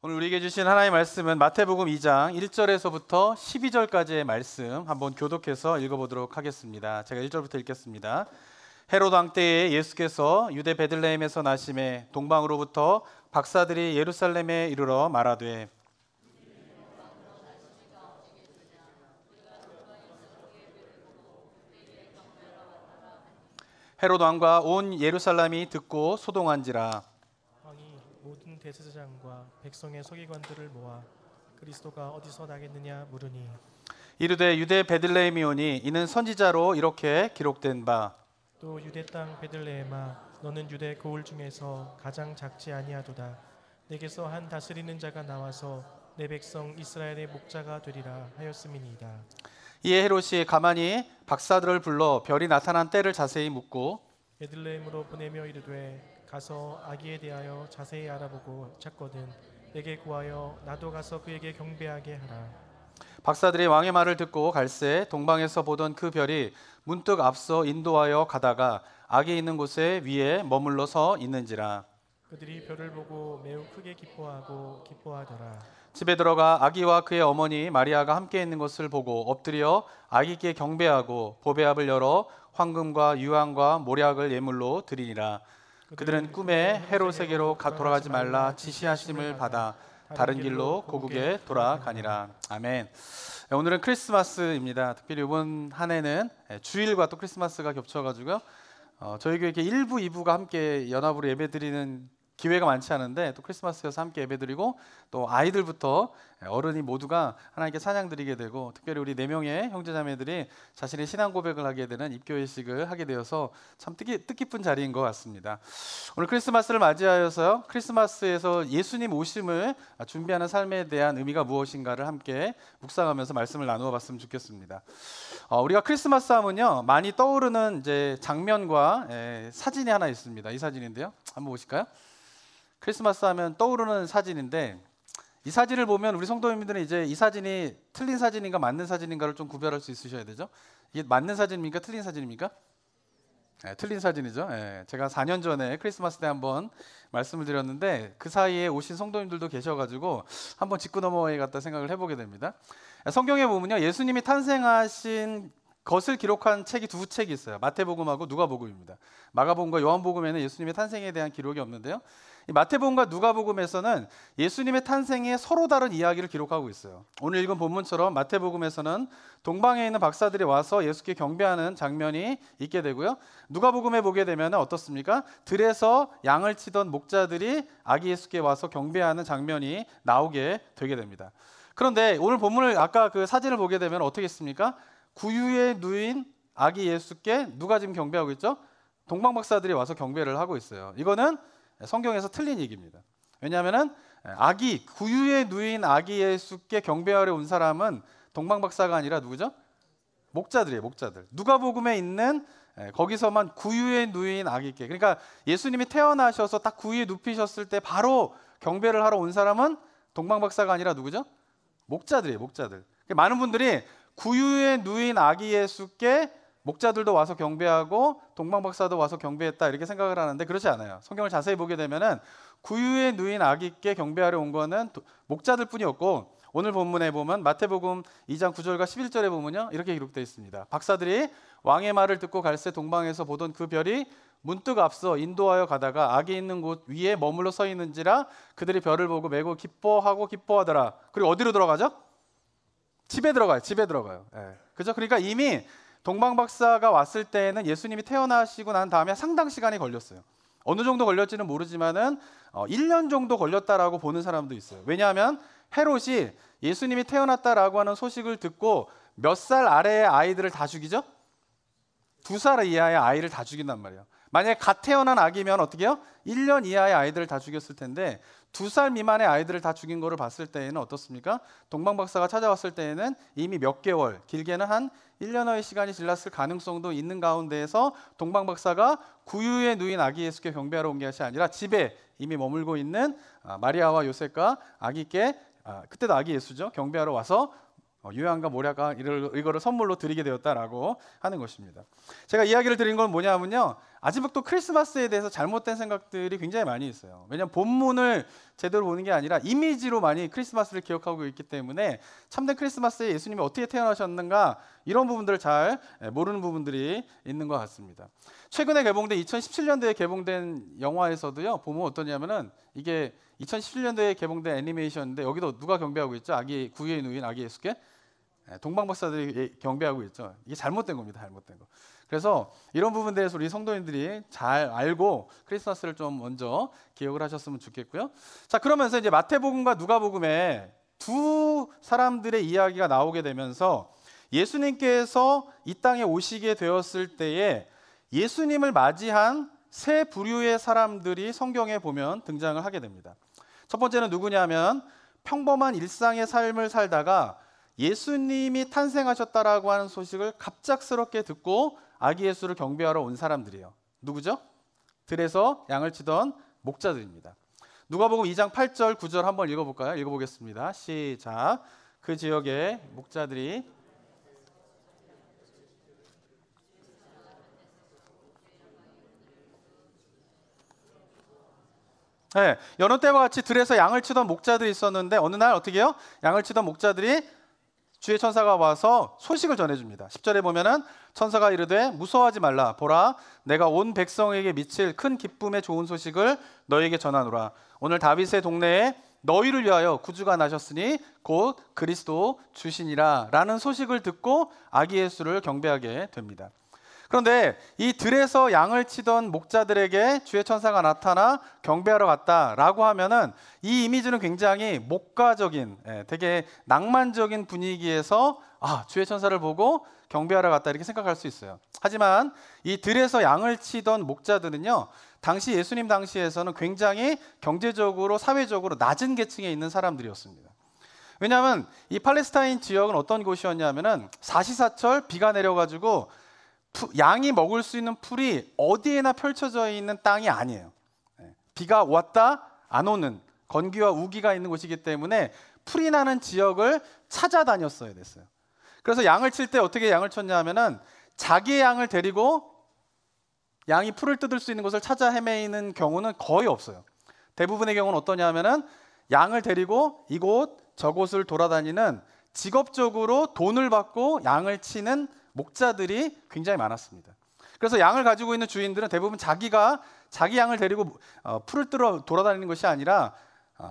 오늘 우리에게 주신 하나님의 말씀은 마태복음 2장 1절에서부터 12절까지의 말씀 한번 교독해서 읽어보도록 하겠습니다. 제가 1절부터 읽겠습니다. 헤롯 왕 때에 예수께서 유대 베들레헴에서 나심에 동방으로부터 박사들이 예루살렘에 이르러 말하되 헤롯 왕과 온 예루살렘이 듣고 소동한지라. 왕이 모든 대제사장과 백성의 서기관들을 모아 그리스도가 어디서 나겠느냐 물으니 이르되 유대 베들레헴이오니 이는 선지자로 이렇게 기록된 바 또 유대 땅 베들레헴아 너는 유대 고을 중에서 가장 작지 아니하도다. 내게서 한 다스리는 자가 나와서 내 백성 이스라엘의 목자가 되리라 하였음이니이다. 이에 헤롯이 가만히 박사들을 불러 별이 나타난 때를 자세히 묻고 베들레헴으로 보내며 이르되 가서 아기에 대하여 자세히 알아보고 찾거든 내게 구하여 나도 가서 그에게 경배하게 하라. 박사들이 왕의 말을 듣고 갈새 동방에서 보던 그 별이 문득 앞서 인도하여 가다가 아기 있는 곳에 위에 머물러 서 있는지라. 그들이 별을 보고 매우 크게 기뻐하더라. 집에 들어가 아기와 그의 어머니 마리아가 함께 있는 것을 보고 엎드려 아기께 경배하고 보배압을 열어 황금과 유황과 모략을 예물로 드리니라. 그들은 꿈에 헤롯에게로 돌아가지 말라 지시하심을 받아 다른 길로 고국에 돌아가니라. 아멘. 오늘은 크리스마스입니다. 특별히 이번 한 해는 주일과 또 크리스마스가 겹쳐가지고요. 저희 교회 이렇게 1부, 2부가 함께 연합으로 예배드리는 기회가 많지 않은데 또 크리스마스여서 함께 예배드리고 또 아이들부터 어른이 모두가 하나님께 찬양 드리게 되고 특별히 우리 4명의 형제자매들이 자신의 신앙 고백을 하게 되는 입교회식을 하게 되어서 참 뜻깊은 자리인 것 같습니다. 오늘 크리스마스를 맞이하여서요, 크리스마스에서 예수님 오심을 준비하는 삶에 대한 의미가 무엇인가를 함께 묵상하면서 말씀을 나누어 봤으면 좋겠습니다. 우리가 크리스마스 하면요 많이 떠오르는 이제 장면과 사진이 하나 있습니다. 이 사진인데요, 한번 보실까요? 크리스마스 하면 떠오르는 사진인데 이 사진을 보면 우리 성도님들은 이제 이 사진이 틀린 사진인가 맞는 사진인가를 좀 구별할 수 있으셔야 되죠. 이게 맞는 사진입니까? 틀린 사진입니까? 틀린 사진이죠. 제가 4년 전에 크리스마스 때 한번 말씀을 드렸는데 그 사이에 오신 성도님들도 계셔가지고 한번 짚고 넘어가겠다 생각을 해보게 됩니다. 성경에 보면요 예수님이 탄생하신 것을 기록한 책이 두 책이 있어요. 마태복음하고 누가복음입니다. 마가복음과 요한복음에는 예수님의 탄생에 대한 기록이 없는데요, 이 마태복음과 누가복음에서는 예수님의 탄생에 서로 다른 이야기를 기록하고 있어요. 오늘 읽은 본문처럼 마태복음에서는 동방에 있는 박사들이 와서 예수께 경배하는 장면이 있게 되고요, 누가복음에 보게 되면 어떻습니까? 들에서 양을 치던 목자들이 아기 예수께 와서 경배하는 장면이 나오게 되게 됩니다. 그런데 오늘 본문을 아까 그 사진을 보게 되면 어떻게 했습니까? 구유에 누인 아기 예수께 누가 지금 경배하고 있죠? 동방 박사들이 와서 경배를 하고 있어요. 이거는 성경에서 틀린 얘기입니다. 왜냐하면 구유에 누인 아기 예수께 경배하러 온 사람은 동방 박사가 아니라 누구죠? 목자들이에요. 목자들. 누가복음에 있는 거기서만 구유에 누인 아기께, 그러니까 예수님이 태어나셔서 딱 구유에 눕히셨을 때 바로 경배를 하러 온 사람은 동방 박사가 아니라 누구죠? 목자들이에요. 목자들. 많은 분들이 구유에 누인 아기 예수께 목자들도 와서 경배하고 동방박사도 와서 경배했다 이렇게 생각을 하는데 그렇지 않아요. 성경을 자세히 보게 되면은 구유에 누인 아기께 경배하러 온 거는 목자들 뿐이었고, 오늘 본문에 보면 마태복음 2장 9절과 11절에 보면요 이렇게 기록되어 있습니다. 박사들이 왕의 말을 듣고 갈새 동방에서 보던 그 별이 문득 앞서 인도하여 가다가 아기 있는 곳 위에 머물러 서 있는지라. 그들이 별을 보고 매우 기뻐하더라. 그리고 어디로 들어가죠? 집에 들어가요. 집에 들어가요. 그죠? 그러니까 이미 동방박사가 왔을 때에는 예수님이 태어나시고 난 다음에 상당 시간이 걸렸어요. 어느 정도 걸렸지는 모르지만은 1년 정도 걸렸다라고 보는 사람도 있어요. 왜냐하면 헤롯이 예수님이 태어났다라고 하는 소식을 듣고 몇 살 아래의 아이들을 다 죽이죠? 2살 이하의 아이를 다 죽인단 말이에요. 만약에 갓 태어난 아기면 어떻게 해요? 1년 이하의 아이들을 다 죽였을 텐데 2살 미만의 아이들을 다 죽인 거를 봤을 때에는 어떻습니까? 동방박사가 찾아왔을 때에는 이미 몇 개월, 길게는 한 1년여의 시간이 지났을 가능성도 있는 가운데에서 동방박사가 구유에 누인 아기 예수께 경배하러 온 것이 아니라 집에 이미 머물고 있는 마리아와 요셉과 아기께, 그때도 아기 예수죠, 경배하러 와서 유향과 모략과 이거를 선물로 드리게 되었다라고 하는 것입니다. 제가 이야기를 드린 건 뭐냐면요, 아직도 크리스마스에 대해서 잘못된 생각들이 굉장히 많이 있어요. 왜냐하면 본문을 제대로 보는 게 아니라 이미지로 많이 크리스마스를 기억하고 있기 때문에 참된 크리스마스에 예수님이 어떻게 태어나셨는가 이런 부분들을 잘 모르는 부분들이 있는 것 같습니다. 최근에 개봉된 2017년도에 개봉된 영화에서도요, 보면 어떠냐면은 이게 2017년도에 개봉된 애니메이션인데 여기도 누가 경배하고 있죠? 아기 구유의 누인 아기 예수께 동방 박사들이 경배하고 있죠. 이게 잘못된 겁니다. 잘못된 거. 그래서 이런 부분에 대해서 우리 성도님들이 잘 알고 크리스마스를 좀 먼저 기억을 하셨으면 좋겠고요. 자, 그러면서 이제 마태복음과 누가복음에 두 사람들의 이야기가 나오게 되면서 예수님께서 이 땅에 오시게 되었을 때에 예수님을 맞이한 세 부류의 사람들이 성경에 보면 등장을 하게 됩니다. 첫 번째는 누구냐면 평범한 일상의 삶을 살다가 예수님이 탄생하셨다라고 하는 소식을 갑작스럽게 듣고 아기 예수를 경배하러 온 사람들이에요. 누구죠? 들에서 양을 치던 목자들입니다. 누가복음 2장 8절 9절 한번 읽어볼까요? 읽어보겠습니다. 시작. 그 지역에 목자들이 여느 때와 같이 들에서 양을 치던 목자들이 있었는데 어느 날 어떻게 해요? 양을 치던 목자들이 주의 천사가 와서 소식을 전해줍니다. 10절에 보면은 천사가 이르되 무서워하지 말라. 보라, 내가 온 백성에게 미칠 큰 기쁨의 좋은 소식을 너에게 전하노라. 오늘 다윗의 동네에 너희를 위하여 구주가 나셨으니 곧 그리스도 주시니라 라는 소식을 듣고 아기 예수를 경배하게 됩니다. 그런데 이 들에서 양을 치던 목자들에게 주의 천사가 나타나 경배하러 갔다라고 하면은 이 이미지는 굉장히 목가적인, 되게 낭만적인 분위기에서 주의 천사를 보고 경배하러 갔다 이렇게 생각할 수 있어요. 하지만 이 들에서 양을 치던 목자들은요, 당시 예수님 당시에서는 굉장히 경제적으로 사회적으로 낮은 계층에 있는 사람들이었습니다. 왜냐하면 이 팔레스타인 지역은 어떤 곳이었냐면은 사시사철 비가 내려가지고 양이 먹을 수 있는 풀이 어디에나 펼쳐져 있는 땅이 아니에요. 비가 왔다 안 오는 건기와 우기가 있는 곳이기 때문에 풀이 나는 지역을 찾아다녔어야 됐어요. 그래서 양을 칠 때 어떻게 양을 쳤냐 하면은 자기의 양을 데리고 양이 풀을 뜯을 수 있는 곳을 찾아 헤매이는 경우는 거의 없어요. 대부분의 경우는 어떠냐 하면은 양을 데리고 이곳 저곳을 돌아다니는 직업적으로 돈을 받고 양을 치는 목자들이 굉장히 많았습니다. 그래서 양을 가지고 있는 주인들은 대부분 자기가 자기 양을 데리고 풀을 뜯어 돌아다니는 것이 아니라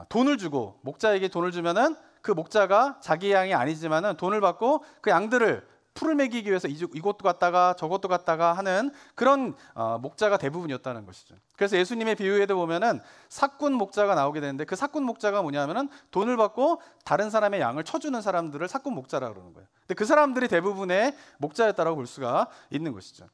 돈을 주고, 목자에게 돈을 주면은 그 목자가 자기 양이 아니지만은 돈을 받고 그 양들을 풀을 먹이기 위해서 이곳도 갔다가 저곳도 갔다가 하는 그런 목자가 대부분이었다는 것이죠. 그래서 예수님의 비유에도 보면은 삭군 목자가 나오게 되는데 그 삭군 목자가 뭐냐면은 돈을 받고 다른 사람의 양을 쳐주는 사람들을 삭군 목자라고 그러는 거예요. 근데 그 사람들이 대부분의 목자였다라고 볼 수가 있는 것이죠.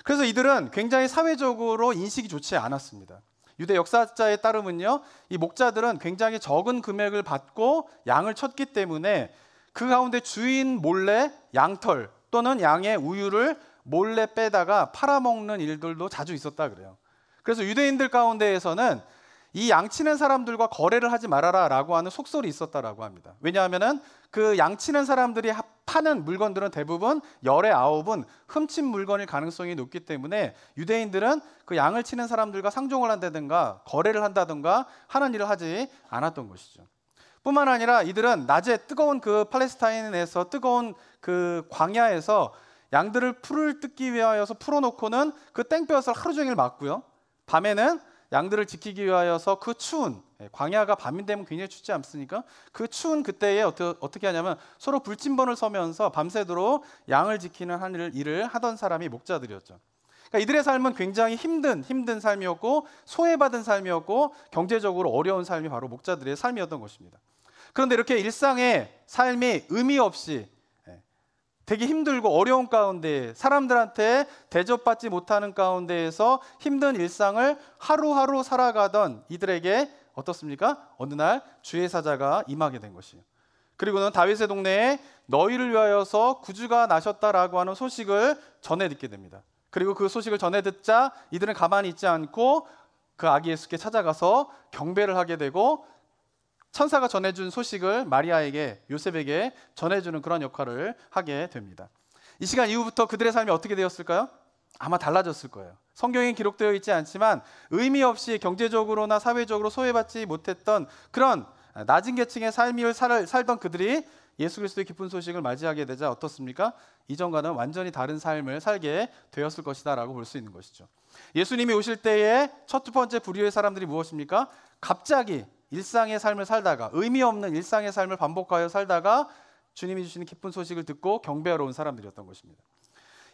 그래서 이들은 굉장히 사회적으로 인식이 좋지 않았습니다. 유대 역사자에 따르면요, 이 목자들은 굉장히 적은 금액을 받고 양을 쳤기 때문에 그 가운데 주인 몰래 양털 또는 양의 우유를 몰래 빼다가 팔아먹는 일들도 자주 있었다 그래요. 그래서 유대인들 가운데에서는 이 양치는 사람들과 거래를 하지 말아라 라고 하는 속설이 있었다라고 합니다. 왜냐하면은 그 양치는 사람들이 파는 물건들은 대부분 열의 9은 훔친 물건일 가능성이 높기 때문에 유대인들은 그 양을 치는 사람들과 상종을 한다든가 거래를 한다든가 하는 일을 하지 않았던 것이죠. 뿐만 아니라 이들은 낮에 뜨거운 그 팔레스타인에서 뜨거운 그 광야에서 양들을 풀을 뜯기 위하여서 풀어놓고는 그 땡볕을 하루 종일 맞고요. 밤에는 양들을 지키기 위하여서 그 추운, 광야가 밤이 되면 굉장히 춥지 않습니까? 그 추운 그때에 어떻게 하냐면 서로 불침번을 서면서 밤새도록 양을 지키는 일을 하던 사람이 목자들이었죠. 그러니까 이들의 삶은 굉장히 힘든 삶이었고 소외받은 삶이었고 경제적으로 어려운 삶이 바로 목자들의 삶이었던 것입니다. 그런데 이렇게 일상의 삶이 의미 없이 되게 힘들고 어려운 가운데 사람들한테 대접받지 못하는 가운데에서 힘든 일상을 하루하루 살아가던 이들에게 어떻습니까? 어느 날 주의 사자가 임하게 된 것이에요. 그리고는 다윗의 동네에 너희를 위하여서 구주가 나셨다라고 하는 소식을 전해 듣게 됩니다. 그리고 그 소식을 전해 듣자 이들은 가만히 있지 않고 그 아기 예수께 찾아가서 경배를 하게 되고 천사가 전해준 소식을 마리아에게, 요셉에게 전해주는 그런 역할을 하게 됩니다. 이 시간 이후부터 그들의 삶이 어떻게 되었을까요? 아마 달라졌을 거예요. 성경에 기록되어 있지 않지만 의미 없이 경제적으로나 사회적으로 소외받지 못했던 그런 낮은 계층의 삶을 살던 그들이 예수 그리스도의 기쁜 소식을 맞이하게 되자 어떻습니까? 이전과는 완전히 다른 삶을 살게 되었을 것이다 라고 볼 수 있는 것이죠. 예수님이 오실 때의 첫 번째 부류의 사람들이 무엇입니까? 갑자기 일상의 삶을 살다가, 의미 없는 일상의 삶을 반복하여 살다가 주님이 주시는 기쁜 소식을 듣고 경배하러 온 사람들이었던 것입니다.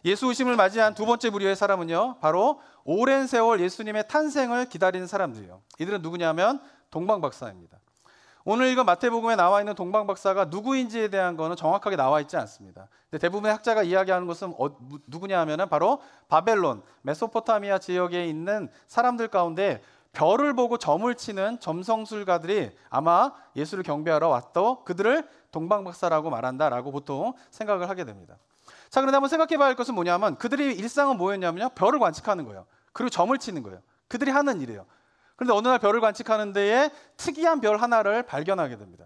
예수 오심을 맞이한 두 번째 부류의 사람은요, 바로 오랜 세월 예수님의 탄생을 기다리는 사람들이에요. 이들은 누구냐면 동방박사입니다. 오늘 읽은 마태복음에 나와 있는 동방박사가 누구인지에 대한 거는 정확하게 나와 있지 않습니다. 근데 대부분의 학자가 이야기하는 것은 누구냐 하면은 바로 바벨론, 메소포타미아 지역에 있는 사람들 가운데 별을 보고 점을 치는 점성술가들이 아마 예수를 경배하러 왔던 그들을 동방박사라고 말한다라고 보통 생각을 하게 됩니다. 자, 그런데 한번 생각해 봐야 할 것은 뭐냐면 그들의 일상은 뭐였냐면요, 별을 관측하는 거예요. 그리고 점을 치는 거예요. 그들이 하는 일이에요. 그런데 어느 날 별을 관측하는 데에 특이한 별 하나를 발견하게 됩니다.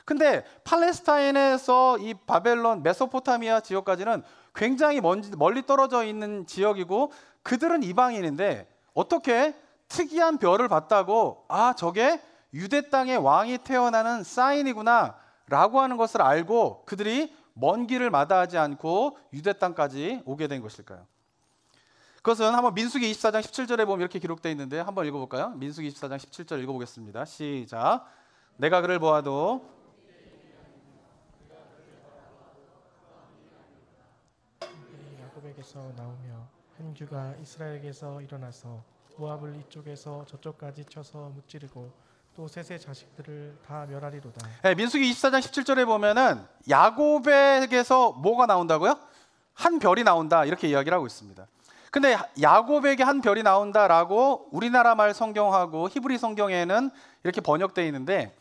근데 팔레스타인에서 이 바벨론, 메소포타미아 지역까지는 굉장히 멀리 떨어져 있는 지역이고 그들은 이방인인데 어떻게 특이한 별을 봤다고 저게 유대 땅의 왕이 태어나는 사인이구나 라고 하는 것을 알고 그들이 먼 길을 마다하지 않고 유대 땅까지 오게 된 것일까요? 그것은 한번 민수기 24장 17절에 보면 이렇게 기록되어 있는데 한번 읽어볼까요? 민수기 24장 17절 읽어보겠습니다. 시작. 내가 그를 보아도 야곱에게서 나오며 한 규가 이스라엘에게서 일어나서 모압을 이쪽에서 저쪽까지 쳐서 무찌르고 또 셋의 자식들을 다 멸하리로다. 네, 민수기 24장 17절에 보면은 야곱에게서 뭐가 나온다고요? 한 별이 나온다 이렇게 이야기를 하고 있습니다. 근데 야곱에게 한 별이 나온다라고 우리나라 말 성경하고 히브리 성경에는 이렇게 번역되어 있는데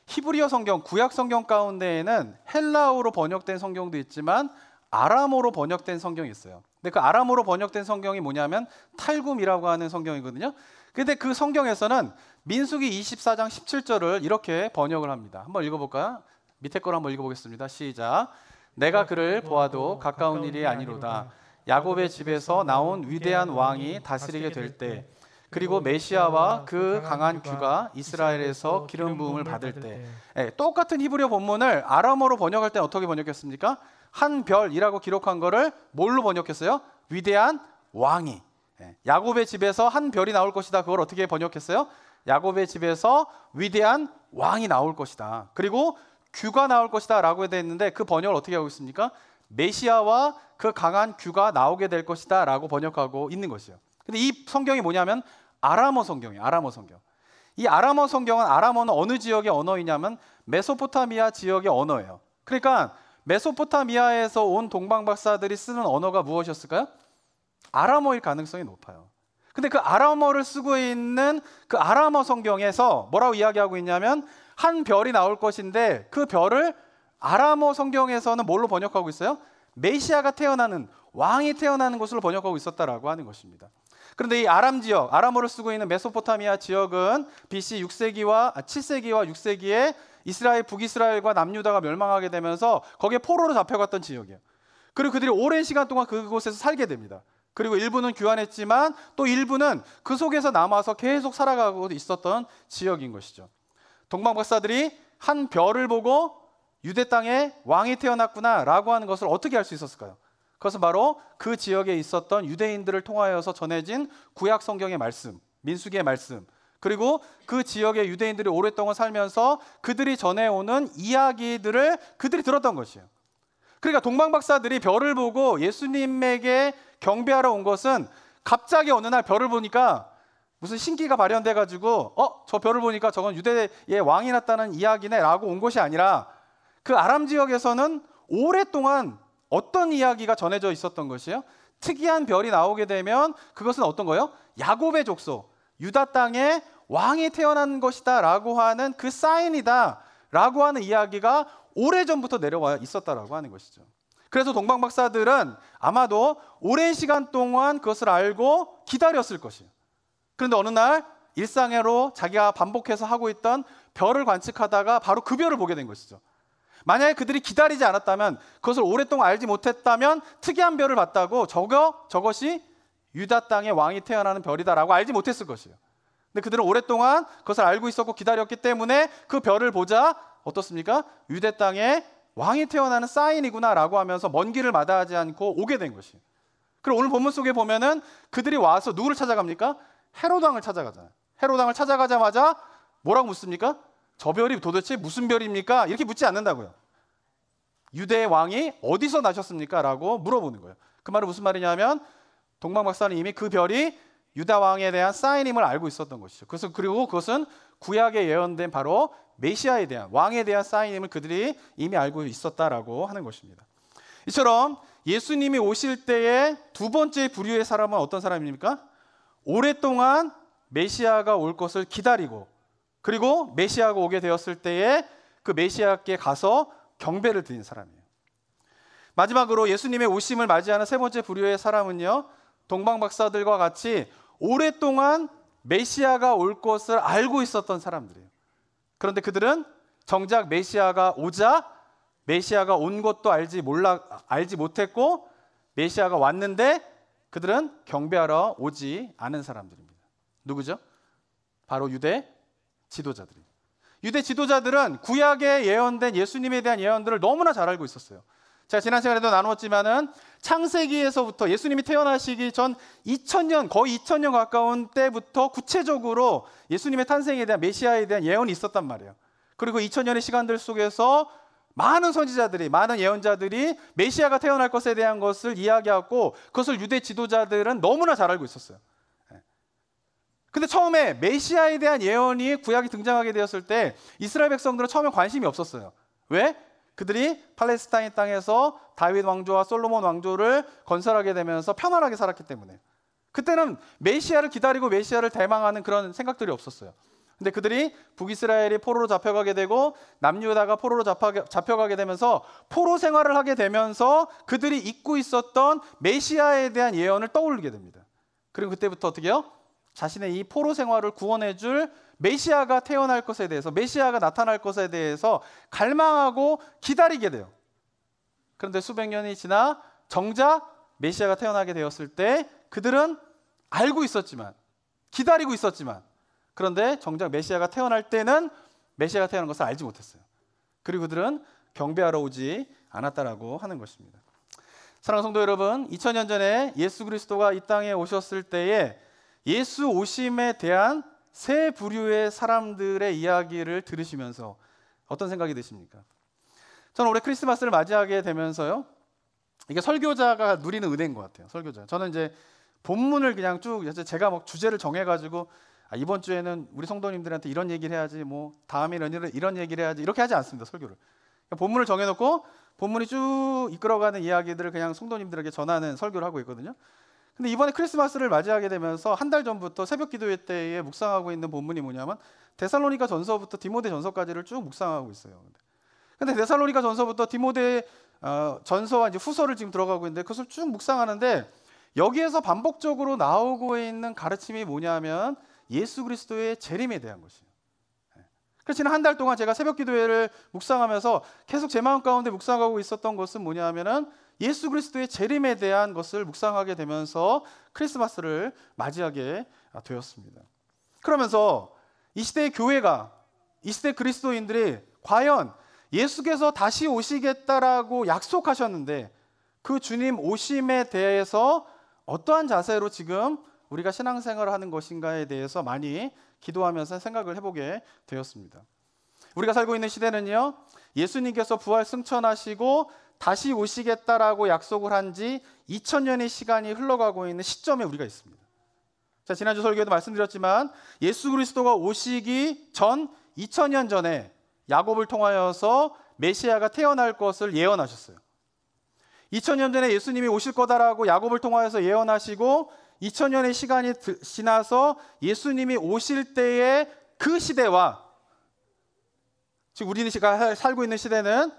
히브리어 성경, 구약 성경 가운데에는 헬라어로 번역된 성경도 있지만 아람어로 번역된 성경이 있어요. 근데 그 아람어로 번역된 성경이 뭐냐면 탈굼이라고 하는 성경이거든요. 근데 그 성경에서는 민수기 24장 17절을 이렇게 번역을 합니다. 한번 읽어볼까요? 밑에 걸 한번 읽어보겠습니다. 시작. 내가 그를 보아도 가까운 일이 아니로다. 야곱의 집에서 나온 위대한 왕이 다스리게 될 때, 그리고 메시아와 그 강한 규가 이스라엘에서 기름 부음을 받을 때. 똑같은 히브리어 본문을 아람어로 번역할 때 어떻게 번역했습니까? 한 별이라고 기록한 거를 뭘로 번역했어요? 위대한 왕이. 야곱의 집에서 한 별이 나올 것이다. 그걸 어떻게 번역했어요? 야곱의 집에서 위대한 왕이 나올 것이다. 그리고 규가 나올 것이다 라고 되어 있는데 그 번역을 어떻게 하고 있습니까? 메시아와 그 강한 규가 나오게 될 것이다 라고 번역하고 있는 것이에요. 근데 이 성경이 뭐냐면 아람어 성경이에요. 아람어 성경. 이 아람어 성경은, 아람어는 어느 지역의 언어이냐면 메소포타미아 지역의 언어예요. 그러니까 메소포타미아에서 온 동방박사들이 쓰는 언어가 무엇이었을까요? 아람어일 가능성이 높아요. 근데 그 아람어를 쓰고 있는 그 아람어 성경에서 뭐라고 이야기하고 있냐면 한 별이 나올 것인데 그 별을 아람어 성경에서는 뭘로 번역하고 있어요? 메시아가 태어나는, 왕이 태어나는 것으로 번역하고 있었다라고 하는 것입니다. 그런데 이 아람 지역, 아람어를 쓰고 있는 메소포타미아 지역은 BC 6세기와 7세기와 6세기에 이스라엘, 북이스라엘과 남유다가 멸망하게 되면서 거기에 포로로 잡혀갔던 지역이에요. 그리고 그들이 오랜 시간 동안 그곳에서 살게 됩니다. 그리고 일부는 귀환했지만 또 일부는 그 속에서 남아서 계속 살아가고 있었던 지역인 것이죠. 동방박사들이 한 별을 보고 유대 땅에 왕이 태어났구나 라고 하는 것을 어떻게 알 수 있었을까요? 그것은 바로 그 지역에 있었던 유대인들을 통하여서 전해진 구약 성경의 말씀, 민수기의 말씀, 그리고 그 지역의 유대인들이 오랫동안 살면서 그들이 전해오는 이야기들을 그들이 들었던 것이에요. 그러니까 동방박사들이 별을 보고 예수님에게 경배하러 온 것은 갑자기 어느 날 별을 보니까 무슨 신기가 발현돼가지고 저 별을 보니까 저건 유대의 왕이 났다는 이야기네 라고 온 것이 아니라 그 아람 지역에서는 오랫동안 어떤 이야기가 전해져 있었던 것이에요? 특이한 별이 나오게 되면 그것은 어떤 거예요? 야곱의 족속, 유다 땅에 왕이 태어난 것이다 라고 하는 그 사인이다 라고 하는 이야기가 오래전부터 내려와 있었다라고 하는 것이죠. 그래서 동방박사들은 아마도 오랜 시간 동안 그것을 알고 기다렸을 것이에요. 그런데 어느 날 일상으로 자기가 반복해서 하고 있던 별을 관측하다가 바로 그 별을 보게 된 것이죠. 만약에 그들이 기다리지 않았다면, 그것을 오랫동안 알지 못했다면 특이한 별을 봤다고 저것이 유다 땅의 왕이 태어나는 별이다라고 알지 못했을 것이에요. 근데 그들은 오랫동안 그것을 알고 있었고 기다렸기 때문에 그 별을 보자 어떻습니까? 유대 땅에 왕이 태어나는 사인이구나라고 하면서 먼 길을 마다하지 않고 오게 된 것이에요. 그리고 오늘 본문 속에 보면은 그들이 와서 누구를 찾아갑니까? 헤롯 왕을 찾아가잖아요. 헤롯 왕을 찾아가자마자 뭐라고 묻습니까? 저 별이 도대체 무슨 별입니까? 이렇게 묻지 않는다고요. 유대의 왕이 어디서 나셨습니까? 라고 물어보는 거예요. 그 말은 무슨 말이냐면 동방 박사는 이미 그 별이 유다 왕에 대한 사인임을 알고 있었던 것이죠. 그리고 그것은 구약에 예언된 바로 메시아에 대한, 왕에 대한 사인임을 그들이 이미 알고 있었다라고 하는 것입니다. 이처럼 예수님이 오실 때의 두 번째 부류의 사람은 어떤 사람입니까? 오랫동안 메시아가 올 것을 기다리고, 그리고 메시아가 오게 되었을 때에 그 메시아께 가서 경배를 드린 사람이에요. 마지막으로 예수님의 오심을 맞이하는 세 번째 부류의 사람은요, 동방 박사들과 같이 오랫동안 메시아가 올 것을 알고 있었던 사람들이에요. 그런데 그들은 정작 메시아가 오자 메시아가 온 것도 알지 못했고, 메시아가 왔는데 그들은 경배하러 오지 않은 사람들입니다. 누구죠? 바로 유대 지도자들이에요. 유대 지도자들은 구약에 예언된 예수님에 대한 예언들을 너무나 잘 알고 있었어요. 제가 지난 시간에도 나누었지만은 창세기에서부터 예수님이 태어나시기 전 2000년, 거의 2000년 가까운 때부터 구체적으로 예수님의 탄생에 대한, 메시아에 대한 예언이 있었단 말이에요. 그리고 2000년의 시간들 속에서 많은 선지자들이, 많은 예언자들이 메시아가 태어날 것에 대한 것을 이야기하고 그것을 유대 지도자들은 너무나 잘 알고 있었어요. 근데 처음에 메시아에 대한 예언이 구약이 등장하게 되었을 때 이스라엘 백성들은 처음에 관심이 없었어요. 왜? 그들이 팔레스타인 땅에서 다윗 왕조와 솔로몬 왕조를 건설하게 되면서 편안하게 살았기 때문에 그때는 메시아를 기다리고 메시아를 대망하는 그런 생각들이 없었어요. 근데 그들이 북이스라엘이 포로로 잡혀가게 되고 남유다가 포로로 잡혀가게 되면서 포로 생활을 하게 되면서 그들이 잊고 있었던 메시아에 대한 예언을 떠올리게 됩니다. 그리고 그때부터 어떻게 해요? 자신의 이 포로 생활을 구원해 줄 메시아가 태어날 것에 대해서, 메시아가 나타날 것에 대해서 갈망하고 기다리게 돼요. 그런데 수백 년이 지나 정작 메시아가 태어나게 되었을 때 그들은 알고 있었지만, 기다리고 있었지만, 그런데 정작 메시아가 태어날 때는 메시아가 태어난 것을 알지 못했어요. 그리고 그들은 경배하러 오지 않았다라고 하는 것입니다. 사랑하는 성도 여러분, 2000년 전에 예수 그리스도가 이 땅에 오셨을 때에 예수 오심에 대한 세 부류의 사람들의 이야기를 들으시면서 어떤 생각이 드십니까? 저는 올해 크리스마스를 맞이하게 되면서요, 이게 설교자가 누리는 은혜인 것 같아요. 설교자. 저는 이제 본문을 그냥 쭉, 제가 뭐 주제를 정해가지고 이번 주에는 우리 성도님들한테 이런 얘기를 해야지, 뭐 다음에는 이런 얘기를 해야지, 이렇게 하지 않습니다. 설교를. 본문을 정해놓고 본문이 쭉 이끌어가는 이야기들을 그냥 성도님들에게 전하는 설교를 하고 있거든요. 근데 이번에 크리스마스를 맞이하게 되면서 한 달 전부터 새벽 기도회 때에 묵상하고 있는 본문이 뭐냐면 데살로니가 전서부터 디모데 전서까지를 쭉 묵상하고 있어요. 근데 데살로니가 전서부터 디모데 전서와 이제 후서를 지금 들어가고 있는데 그것을 쭉 묵상하는데 여기에서 반복적으로 나오고 있는 가르침이 뭐냐면 예수 그리스도의 재림에 대한 것이에요. 그래서 지난 한 달 동안 제가 새벽 기도회를 묵상하면서 계속 제 마음 가운데 묵상하고 있었던 것은 뭐냐면은 예수 그리스도의 재림에 대한 것을 묵상하게 되면서 크리스마스를 맞이하게 되었습니다. 그러면서 이 시대의 교회가, 이 시대 그리스도인들이 과연 예수께서 다시 오시겠다라고 약속하셨는데 그 주님 오심에 대해서 어떠한 자세로 지금 우리가 신앙생활을 하는 것인가에 대해서 많이 기도하면서 생각을 해보게 되었습니다. 우리가 살고 있는 시대는요, 예수님께서 부활 승천하시고 다시 오시겠다라고 약속을 한 지 2000년의 시간이 흘러가고 있는 시점에 우리가 있습니다. 자, 지난주 설교에도 말씀드렸지만 예수 그리스도가 오시기 전 2000년 전에 야곱을 통하여서 메시아가 태어날 것을 예언하셨어요. 2000년 전에 예수님이 오실 거다라고 야곱을 통하여서 예언하시고 2000년의 시간이 지나서 예수님이 오실 때의 그 시대와 지금 우리가 살고 있는 시대는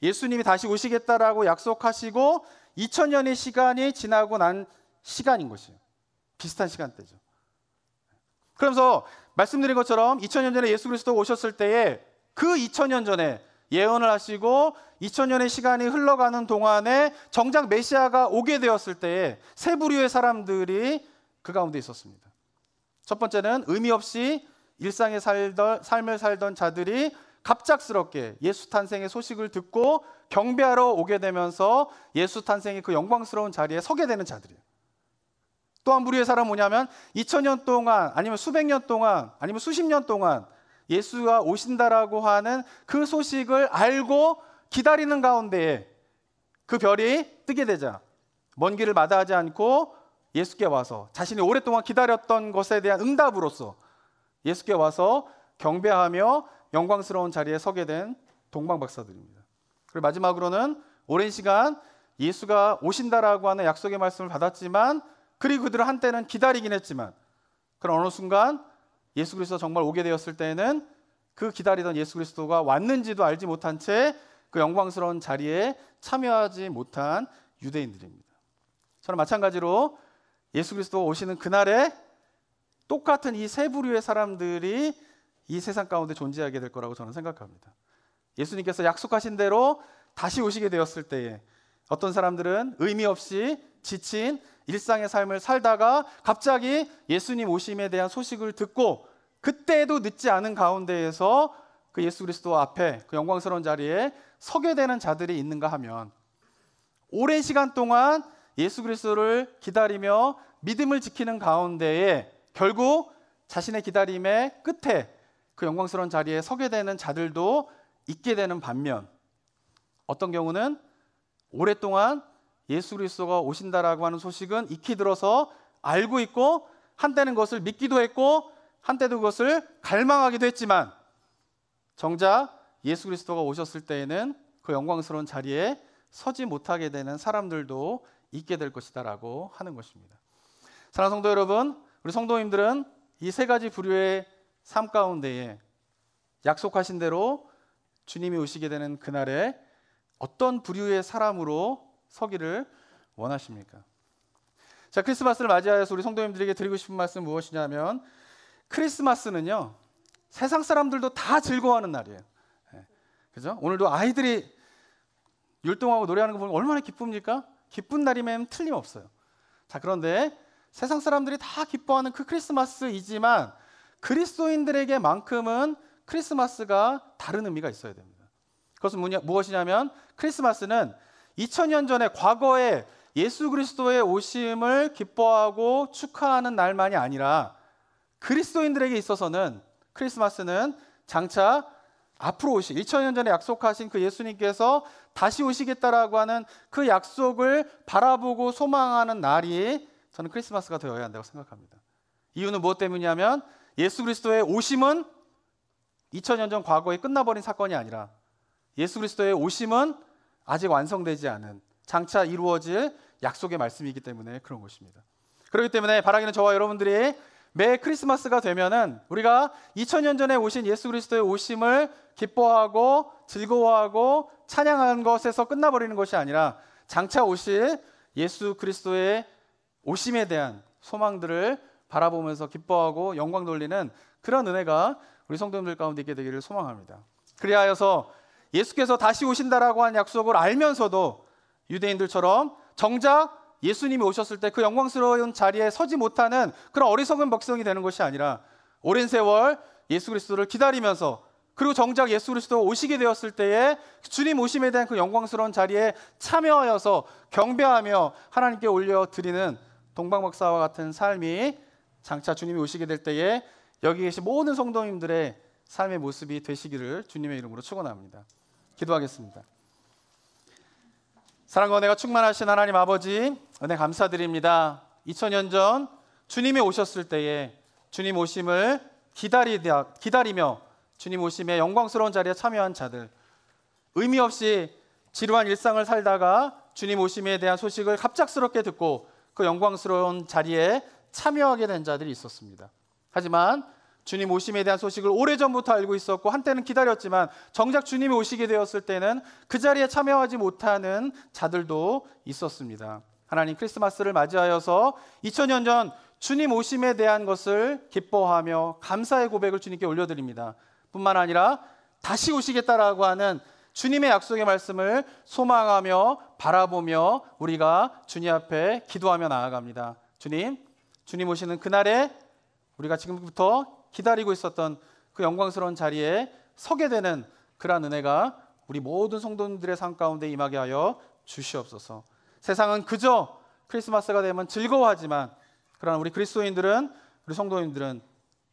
예수님이 다시 오시겠다라고 약속하시고 2000년의 시간이 지나고 난 시간인 것이에요. 비슷한 시간대죠. 그러면서 말씀드린 것처럼 2000년 전에 예수 그리스도가 오셨을 때에 그 2000년 전에 예언을 하시고 2000년의 시간이 흘러가는 동안에 정작 메시아가 오게 되었을 때에 세 부류의 사람들이 그 가운데 있었습니다. 첫 번째는 의미 없이 일상의 삶을 살던 자들이 갑작스럽게 예수 탄생의 소식을 듣고 경배하러 오게 되면서 예수 탄생의 그 영광스러운 자리에 서게 되는 자들이에요. 또 한 부류의 사람은 뭐냐면 2000년 동안 아니면 수백 년 동안 아니면 수십 년 동안 예수가 오신다라고 하는 그 소식을 알고 기다리는 가운데에 그 별이 뜨게 되자 먼 길을 마다하지 않고 예수께 와서 자신이 오랫동안 기다렸던 것에 대한 응답으로서 예수께 와서 경배하며 영광스러운 자리에 서게 된 동방박사들입니다. 그리고 마지막으로는 오랜 시간 예수가 오신다라고 하는 약속의 말씀을 받았지만 그리고 그들은 한때는 기다리긴 했지만 그런 어느 순간 예수 그리스도가 정말 오게 되었을 때에는 그 기다리던 예수 그리스도가 왔는지도 알지 못한 채 그 영광스러운 자리에 참여하지 못한 유대인들입니다. 저는 마찬가지로 예수 그리스도가 오시는 그날에 똑같은 이 세 부류의 사람들이 이 세상 가운데 존재하게 될 거라고 저는 생각합니다. 예수님께서 약속하신 대로 다시 오시게 되었을 때에 어떤 사람들은 의미 없이 지친 일상의 삶을 살다가 갑자기 예수님 오심에 대한 소식을 듣고 그때도 늦지 않은 가운데에서 그 예수 그리스도 앞에 그 영광스러운 자리에 서게 되는 자들이 있는가 하면 오랜 시간 동안 예수 그리스도를 기다리며 믿음을 지키는 가운데에 결국 자신의 기다림의 끝에 그 영광스러운 자리에 서게 되는 자들도 있게 되는 반면 어떤 경우는 오랫동안 예수 그리스도가 오신다라고 하는 소식은 익히 들어서 알고 있고 한때는 그것을 믿기도 했고 한때도 그것을 갈망하기도 했지만 정작 예수 그리스도가 오셨을 때에는 그 영광스러운 자리에 서지 못하게 되는 사람들도 있게 될 것이다라고 하는 것입니다. 사랑하는 성도 여러분, 우리 성도님들은 이 세 가지 부류의 삶 가운데에 약속하신 대로 주님이 오시게 되는 그날에 어떤 부류의 사람으로 서기를 원하십니까? 자, 크리스마스를 맞이하여서 우리 성도님들에게 드리고 싶은 말씀은 무엇이냐면 크리스마스는요 세상 사람들도 다 즐거워하는 날이에요. 그죠? 오늘도 아이들이 율동하고 노래하는 거 보면 얼마나 기쁩니까? 기쁜 날이면 틀림없어요. 자, 그런데 세상 사람들이 다 기뻐하는 그 크리스마스이지만 그리스도인들에게만큼은 크리스마스가 다른 의미가 있어야 됩니다. 그것은 무엇이냐면 크리스마스는 2000년 전에 과거에 예수 그리스도의 오심을 기뻐하고 축하하는 날만이 아니라 그리스도인들에게 있어서는 크리스마스는 장차 앞으로 2000년 전에 약속하신 그 예수님께서 다시 오시겠다라고 하는 그 약속을 바라보고 소망하는 날이 저는 크리스마스가 되어야 한다고 생각합니다. 이유는 무엇 때문이냐면 예수 그리스도의 오심은 2000년 전 과거에 끝나버린 사건이 아니라 예수 그리스도의 오심은 아직 완성되지 않은 장차 이루어질 약속의 말씀이기 때문에 그런 것입니다. 그렇기 때문에 바라기는 저와 여러분들이 매 크리스마스가 되면은 우리가 2000년 전에 오신 예수 그리스도의 오심을 기뻐하고 즐거워하고 찬양하는 것에서 끝나버리는 것이 아니라 장차 오실 예수 그리스도의 오심에 대한 소망들을 바라보면서 기뻐하고 영광 돌리는 그런 은혜가 우리 성도님들 가운데 있게 되기를 소망합니다. 그리하여서 예수께서 다시 오신다라고 한 약속을 알면서도 유대인들처럼 정작 예수님이 오셨을 때 그 영광스러운 자리에 서지 못하는 그런 어리석은 백성이 되는 것이 아니라 오랜 세월 예수 그리스도를 기다리면서 그리고 정작 예수 그리스도가 오시게 되었을 때에 주님 오심에 대한 그 영광스러운 자리에 참여하여서 경배하며 하나님께 올려드리는 동방박사와 같은 삶이 장차 주님이 오시게 될 때에 여기 계신 모든 성도님들의 삶의 모습이 되시기를 주님의 이름으로 축원합니다. 기도하겠습니다. 사랑과 은혜가 충만하신 하나님 아버지, 은혜 감사드립니다. 2000년 전 주님이 오셨을 때에 주님 오심을 기다리며 주님 오심의 영광스러운 자리에 참여한 자들, 의미 없이 지루한 일상을 살다가 주님 오심에 대한 소식을 갑작스럽게 듣고 그 영광스러운 자리에 참여하게 된 자들이 있었습니다. 하지만 주님 오심에 대한 소식을 오래전부터 알고 있었고 한때는 기다렸지만 정작 주님이 오시게 되었을 때는 그 자리에 참여하지 못하는 자들도 있었습니다. 하나님, 크리스마스를 맞이하여서 2000년 전 주님 오심에 대한 것을 기뻐하며 감사의 고백을 주님께 올려드립니다. 뿐만 아니라 다시 오시겠다라고 하는 주님의 약속의 말씀을 소망하며 바라보며 우리가 주님 앞에 기도하며 나아갑니다. 주님 오시는 그날에 우리가 지금부터 기다리고 있었던 그 영광스러운 자리에 서게 되는 그러한 은혜가 우리 모든 성도님들의 삶 가운데 임하게 하여 주시옵소서. 세상은 그저 크리스마스가 되면 즐거워하지만 그러나 우리 그리스도인들은, 우리 성도님들은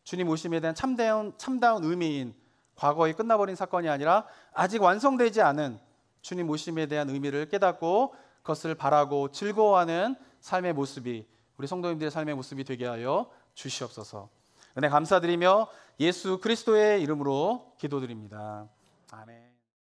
주님 오심에 대한 참다운 의미인 과거에 끝나버린 사건이 아니라 아직 완성되지 않은 주님 오심에 대한 의미를 깨닫고 그것을 바라고 즐거워하는 삶의 모습이 우리 성도님들의 삶의 모습이 되게 하여 주시옵소서. 은혜 감사드리며 예수 그리스도의 이름으로 기도드립니다. 아멘.